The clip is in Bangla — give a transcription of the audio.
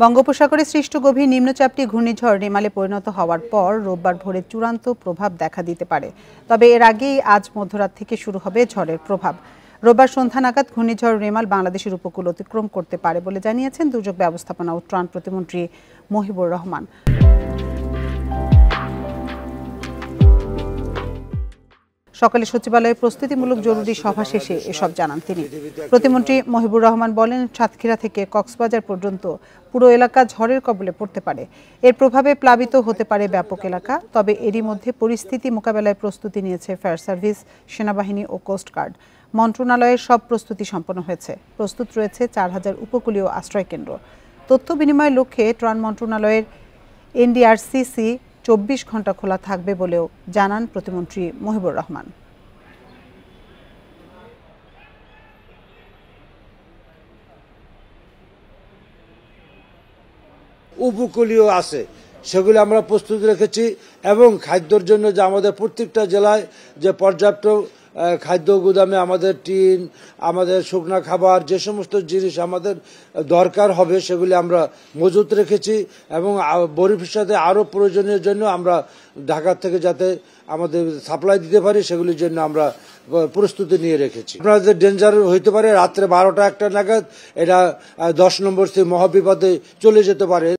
বঙ্গোপসাগরে সৃষ্ট গভীর নিম্নচাপটি ঘূর্ণিঝড় রেমালে পরিণত হওয়ার পর রোববার ভোরে চূড়ান্ত প্রভাব দেখা দিতে পারে। তবে এর আগেই আজ মধ্যরাত থেকে শুরু হবে ঝড়ের প্রভাব। রোববার সন্ধ্যা নাগাদ ঘূর্ণিঝড় রেমাল বাংলাদেশের উপকূল অতিক্রম করতে পারে বলে জানিয়েছেন দুর্যোগ ব্যবস্থাপনা ও ত্রাণ প্রতিমন্ত্রী মহিবুর রহমান। সকালে সচিবালয়ে প্রস্তুতিমূলক জরুরি সভা শেষে এসব জানান তিনি। প্রতিমন্ত্রী মহিবুর রহমান বলেন, সাতক্ষীরা থেকে কক্সবাজার পর্যন্ত পুরো এলাকা ঝড়ের কবলে পড়তে পারে। এর প্রভাবে প্লাবিত হতে পারে ব্যাপক এলাকা। তবে এরই মধ্যে পরিস্থিতি মোকাবেলায় প্রস্তুতি নিয়েছে ফায়ার সার্ভিস, সেনাবাহিনী ও কোস্টগার্ড। মন্ত্রণালয়ের সব প্রস্তুতি সম্পন্ন হয়েছে। প্রস্তুত রয়েছে 4000 উপকূলীয় আশ্রয় কেন্দ্র। তথ্য বিনিময়ের লক্ষ্যে ত্রাণ মন্ত্রণালয়ের NDRCC 24 ঘন্টা খোলা থাকবে বলেও জানান প্রতিমন্ত্রী মহিবুর রহমান। উপকূলীয় আছে সেগুলি আমরা প্রস্তুত রেখেছি এবং খাদ্যের জন্য যে আমাদের প্রত্যেকটা জেলায় যে পর্যাপ্ত খাদ্য গুদামে আমাদের টিন, আমাদের শুকনা খাবার, যে সমস্ত জিনিস আমাদের দরকার হবে সেগুলি আমরা মজুত রেখেছি এবং ভবিষ্যতে আরও প্রয়োজনীয় জন্য আমরা ঢাকা থেকে যাতে আমাদের সাপ্লাই দিতে পারি সেগুলির জন্য আমরা প্রস্তুতি নিয়ে রেখেছি। আপনাদের ডেঞ্জার হইতে পারে রাত্রে 12টা 1টা নাগাদ এটা 10 নম্বর মহাবিপদে চলে যেতে পারে।